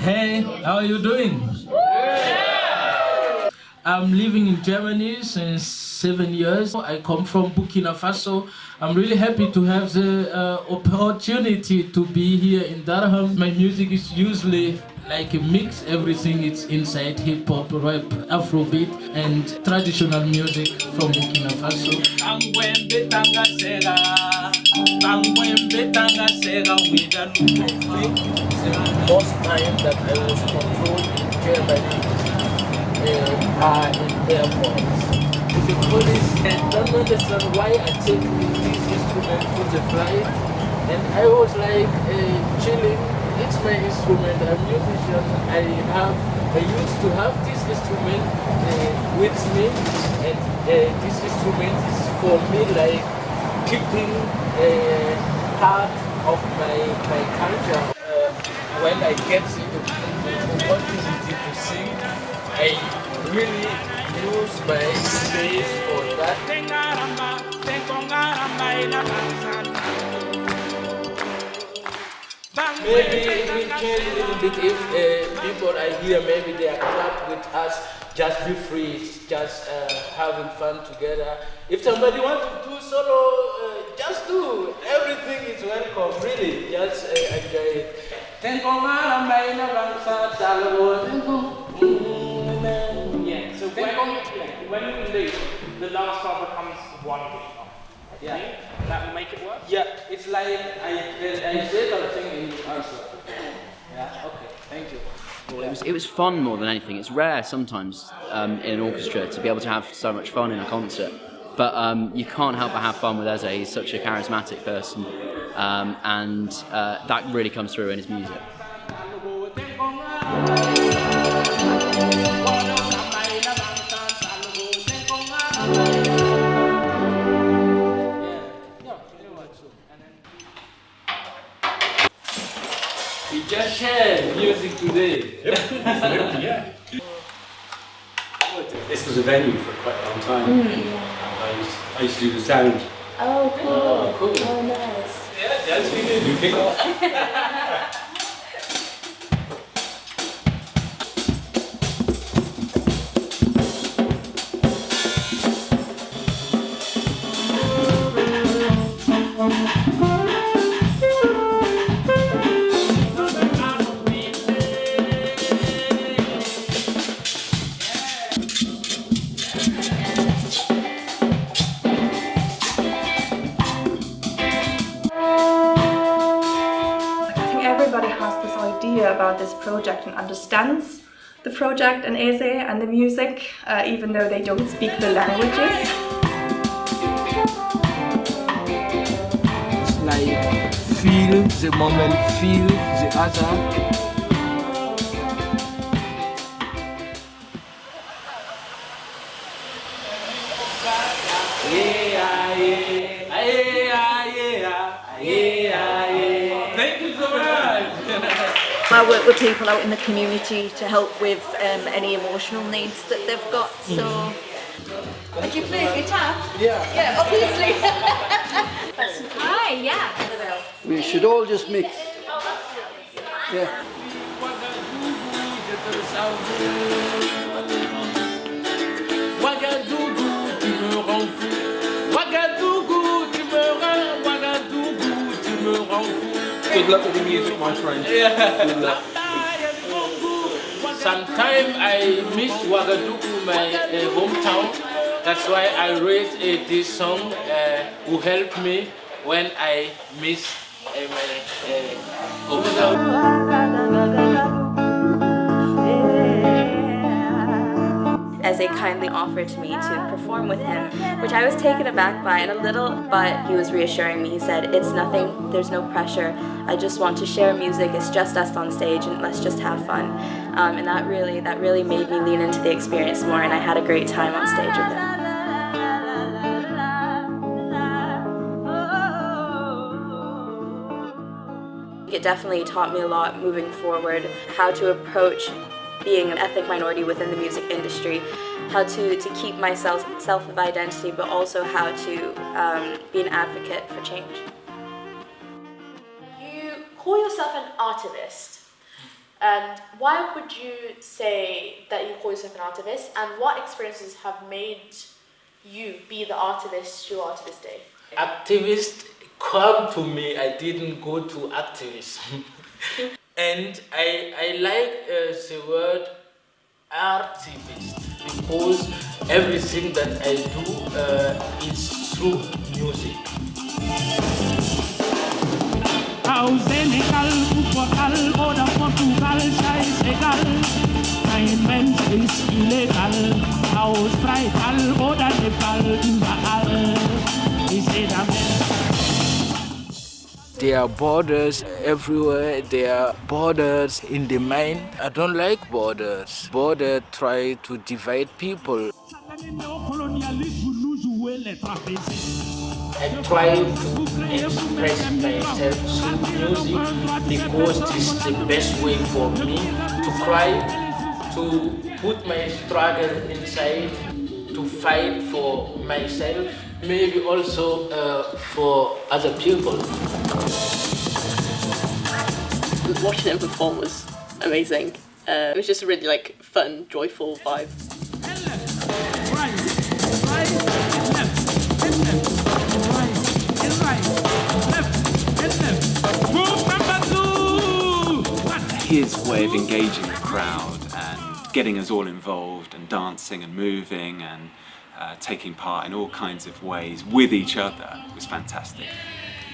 Hey, how are you doing? I'm living in Germany since 7 years. I come from Burkina Faso. I'm really happy to have the opportunity to be here in Durham. My music is usually like a mix, everything is inside hip hop, rap, Afrobeat, and traditional music from Burkina Faso. I think the most time that I was controlled in Germany are in airports. The police don't understand why I take this instrument to the flight, and I was like chilling. It's my instrument. I'm a musician. I used to have this instrument with me, and this instrument is for me like keeping part of my culture. When I get the opportunity to sing, I really use my space for that. Maybe it will change a little bit if people are here, maybe they are clapped with us, just be free, just having fun together. If somebody wants to do solo, just do. Everything is welcome, really, just enjoy it. Yeah, so when we leave, the last bar becomes one guitar. yeah. That will make it work? Yeah, it's like I said something in the answer. Yeah, okay, thank you. Well, it was fun more than anything. It's rare sometimes in an orchestra to be able to have so much fun in a concert, but you can't help but have fun with Eze. He's such a charismatic person, and that really comes through in his music. We just shared music today. Yeah. This was a venue for quite a long time. I used to do the sound. Oh, cool. Oh, cool. Oh, nice. Yeah, yes, we did. You pick up. Everybody has this idea about this project and understands the project and Eze and the music, even though they don't speak the languages. It's like feel the moment, feel the other. Thank you so much. I work with people out in the community to help with any emotional needs that they've got. So, do you play guitar? Yeah. Yeah, obviously. Hi, yeah. We should all just mix. Yeah. Good luck with the music, my friend. Yeah. Good luck. Sometimes I miss Ouagadougou, my hometown. That's why I wrote this song who helped me when I miss my hometown. Eze kindly offered me to perform with him, which I was taken aback by and a little, but he was reassuring me. He said, "It's nothing, there's no pressure. I just want to share music. It's just us on stage, and let's just have fun." And that really made me lean into the experience more, and I had a great time on stage with him. It definitely taught me a lot moving forward, how to approach being an ethnic minority within the music industry, how to keep my sense of identity, but also how to be an advocate for change. You call yourself an artivist, and why would you say that you call yourself an artivist, and what experiences have made you be the artivist you are to this day? Activists come to me, I didn't go to activism. And I like the word artivist because everything that I do is through music. There are borders everywhere, there are borders in the mind. I don't like borders. Borders try to divide people. I try to express myself through music because this is the best way for me to cry, to put my struggle inside, to fight for myself, maybe also for other people. Watching them perform was amazing. It was just a really fun, joyful vibe. His way of engaging the crowd and getting us all involved and dancing and moving and taking part in all kinds of ways with each other was fantastic.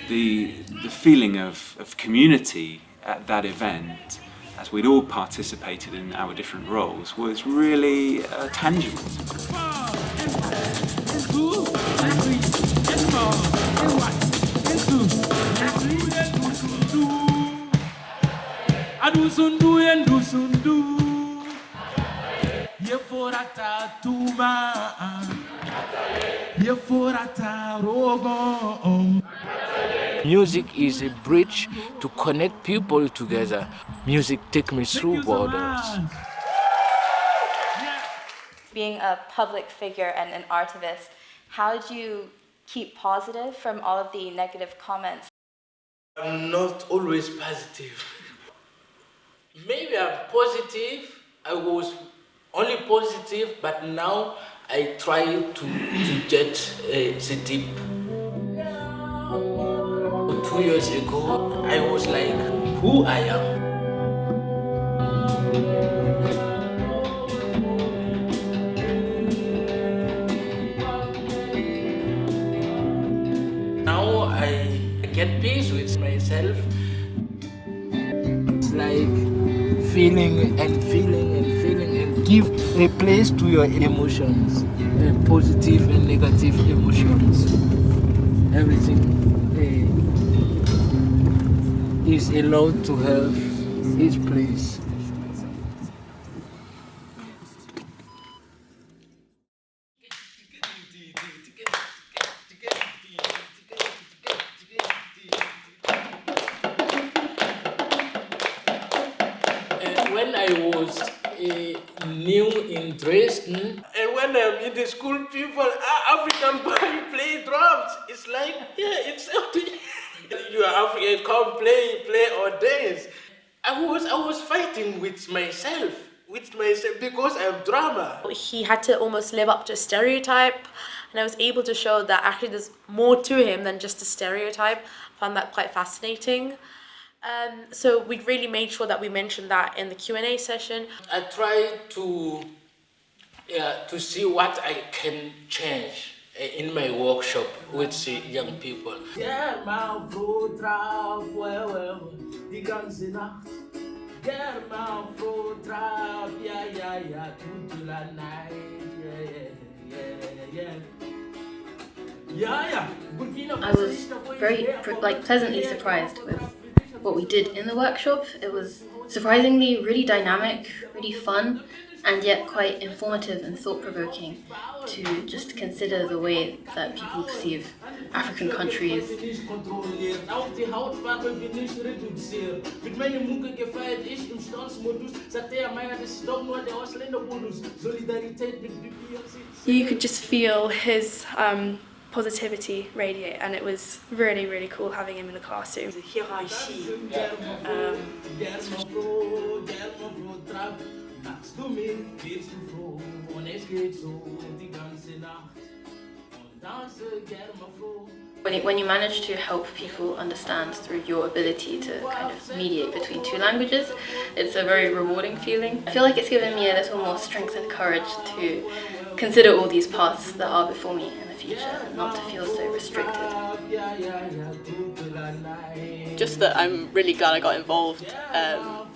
The feeling of community at that event, as we'd all participated in our different roles, was really tangible. Music is a bridge to connect people together. Music takes me through borders. Being a public figure and an artivist, how do you keep positive from all of the negative comments? I'm not always positive. Maybe I'm positive. I was only positive, but now I try to get the deep. 2 years ago, I was like, who I am. Now I get peace with myself. It's like feeling and feeling and feeling and give a place to your emotions, positive and negative emotions. Everything is allowed to have its place. When I was new in Dresden, and when I'm in the school, people, African boy play drums. It's like, yeah, it's up to you. You are African, come play or dance. I was fighting with myself because I'm drama. He had to almost live up to a stereotype, and I was able to show that actually there's more to him than just a stereotype. I found that quite fascinating. So we really made sure that we mentioned that in the Q&A session. I try to see what I can change in my workshop with the young people. I was very pleasantly surprised with what we did in the workshop. It was surprisingly really dynamic, really fun, and yet quite informative and thought-provoking to just consider the way that people perceive African countries. You could just feel his positivity radiate, and it was really, really cool having him in the classroom. When you manage to help people understand through your ability to kind of mediate between two languages, it's a very rewarding feeling. I feel like it's given me a little more strength and courage to consider all these paths that are before me in the future and not to feel so restricted. Just that I'm really glad I got involved.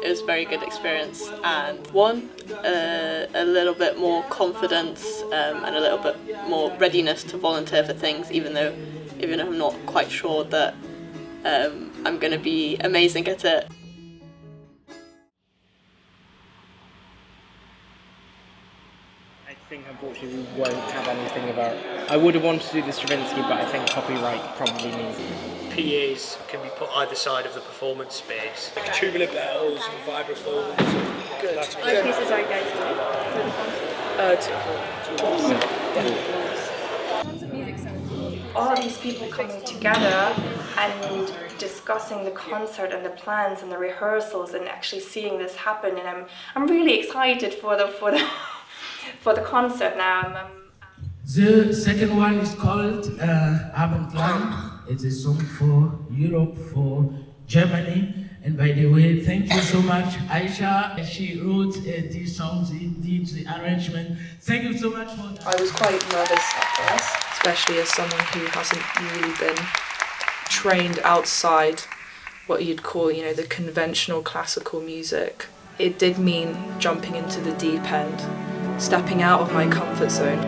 It was a very good experience, and a little bit more confidence and a little bit more readiness to volunteer for things, even though I'm not quite sure that I'm going to be amazing at it. I think unfortunately we won't have anything about. I would have wanted to do the Stravinsky, but I think copyright probably means PAs can be put either side of the performance space. Like tubular bells and vibraphones. Good. That's What pieces are you guys doing? All of these people coming together and discussing the concert and the plans and the rehearsals and actually seeing this happen, and I'm really excited for the concert now. The second one is called Abendland. It's a song for Europe, for Germany. And by the way, thank you so much, Aisha. She wrote these songs, did the arrangement. Thank you so much for that. I was quite nervous at first, especially as someone who hasn't really been trained outside what you'd call, the conventional classical music. It did mean jumping into the deep end, stepping out of my comfort zone.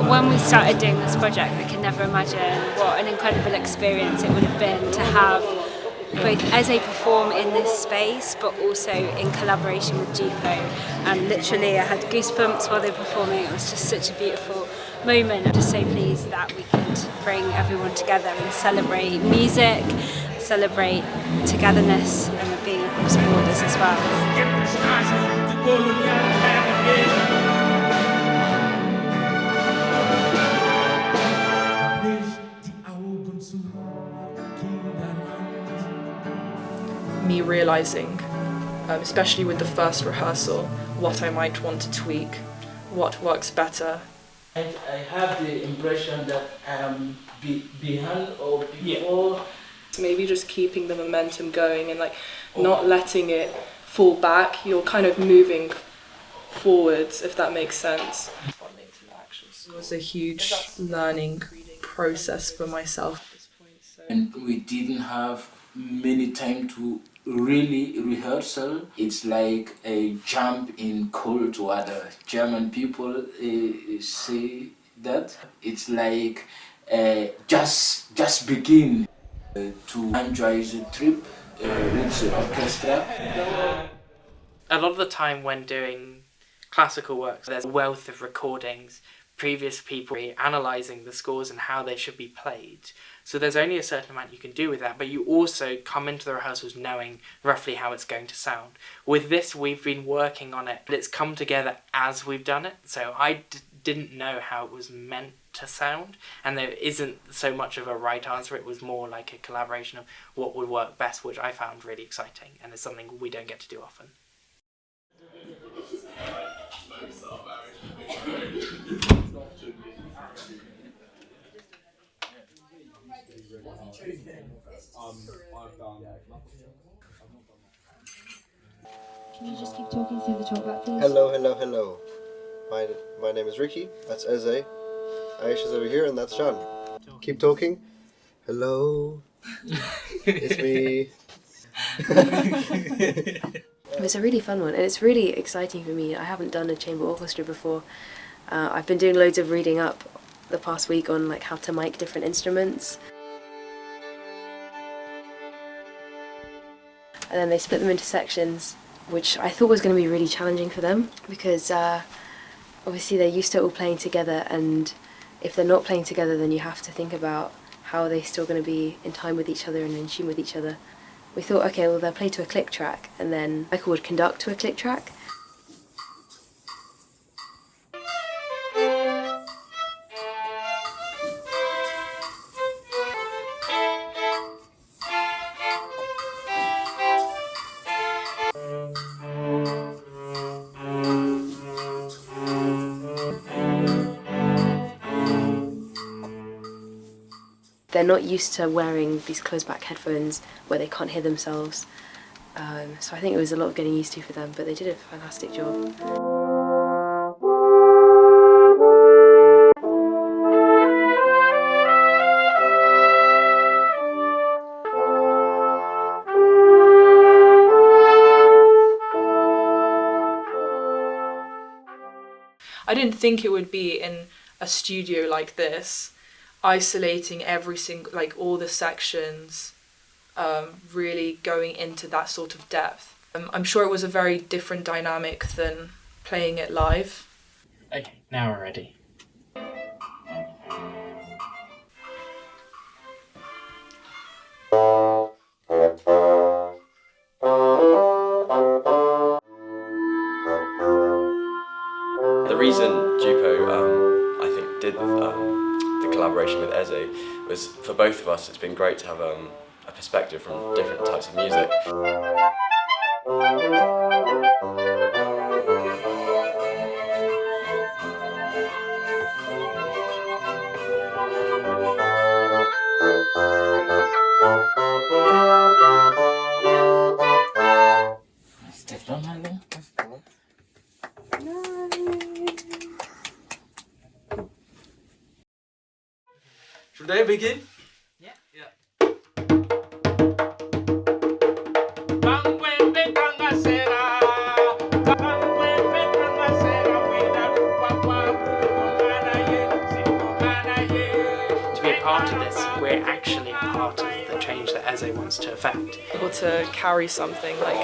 When we started doing this project, we could never imagine what an incredible experience it would have been to have both Eze perform in this space, but also in collaboration with DUPO. And literally I had goosebumps while they were performing. It was just such a beautiful moment. I'm just so pleased that we could bring everyone together and celebrate music, celebrate togetherness and being across borders as well. Me realising, especially with the first rehearsal, what I might want to tweak, what works better. And I have the impression that I am behind or before. Maybe just keeping the momentum going and not letting it fall back. You're kind of moving forwards, if that makes sense. It was a huge learning process for myself at this point. And we didn't have many time to really rehearsal. It's like a jump in cold water. German people say that. It's like just begin to enjoy the trip with the orchestra. a lot of the time when doing classical works, there's a wealth of recordings, previous people analysing the scores and how they should be played. So there's only a certain amount you can do with that, but you also come into the rehearsals knowing roughly how it's going to sound. With this, we've been working on it, but it's come together as we've done it, so I didn't know how it was meant to sound, and there isn't so much of a right answer. It was more like a collaboration of what would work best, which I found really exciting, and it's something we don't get to do often. Can you just keep talking through the talkback, please? Hello, hello, hello. My name is Ricky, that's Eze. Aisha's over here, and that's Sean. Keep talking. Hello. It's me. It was a really fun one, and it's really exciting for me. I haven't done a chamber orchestra before. I've been doing loads of reading up the past week on like how to mic different instruments. And then they split them into sections, which I thought was going to be really challenging for them because obviously they're used to all playing together, and if they're not playing together then you have to think about how are they still going to be in time with each other and in tune with each other. We thought, okay, well they'll play to a click track and then Michael would conduct to a click track. They're not used to wearing these closed-back headphones where they can't hear themselves. So I think it was a lot of getting used to for them, but they did a fantastic job. I didn't think it would be in a studio like this, isolating every single, like all the sections, really going into that sort of depth. I'm sure it was a very different dynamic than playing it live. Okay, now we're ready. The reason DUPO, I think, did the collaboration with Eze was for both of us. It's been great to have a perspective from different types of music. Should I begin? Yeah. To be a part of this, we're actually a part of the change that Eze wants to affect. Able to carry something like,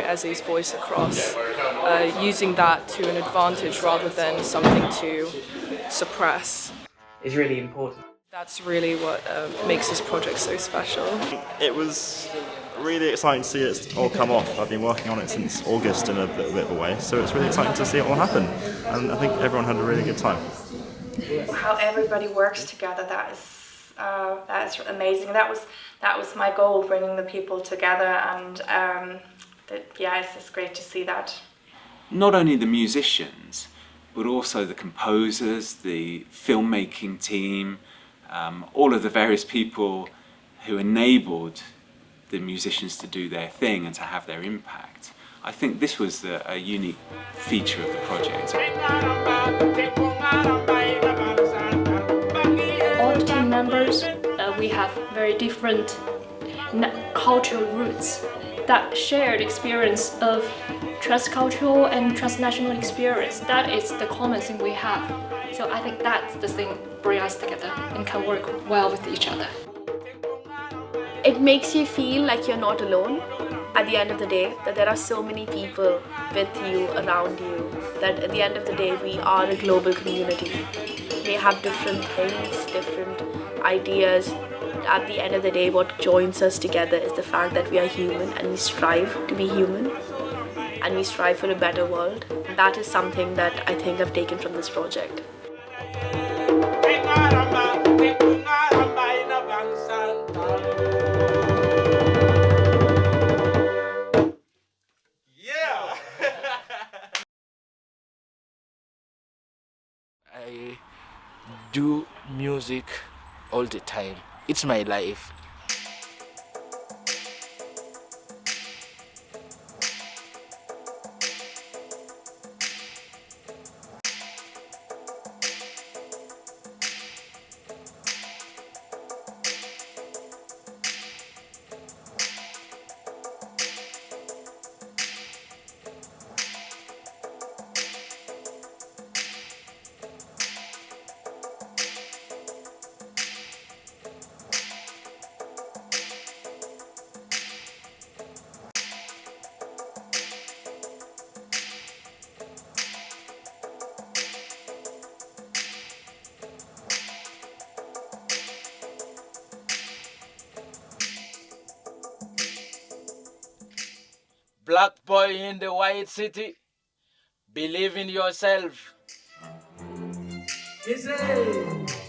Eze's voice across, using that to an advantage rather than something to suppress. Is really important. That's really what makes this project so special. It was really exciting to see it all come off. I've been working on it since August in a little bit of a way, so it's really exciting to see it all happen. And I think everyone had a really good time. How everybody works together, that is amazing. That was my goal, bringing the people together, and it's just great to see that. Not only the musicians, but also the composers, the filmmaking team, all of the various people who enabled the musicians to do their thing and to have their impact. I think this was a unique feature of the project. All the team members, we have very different cultural roots. That shared experience of transcultural and transnational experience, that is the common thing we have. So I think that's the thing bring us together and can work well with each other. It makes you feel like you're not alone at the end of the day, that there are so many people with you, around you, that at the end of the day we are a global community. They have different things, different ideas. At the end of the day, what joins us together is the fact that we are human and we strive to be human and we strive for a better world. That is something that I think I've taken from this project. I do music all the time. It's my life. Black boy in the white city, believe in yourself. Easy.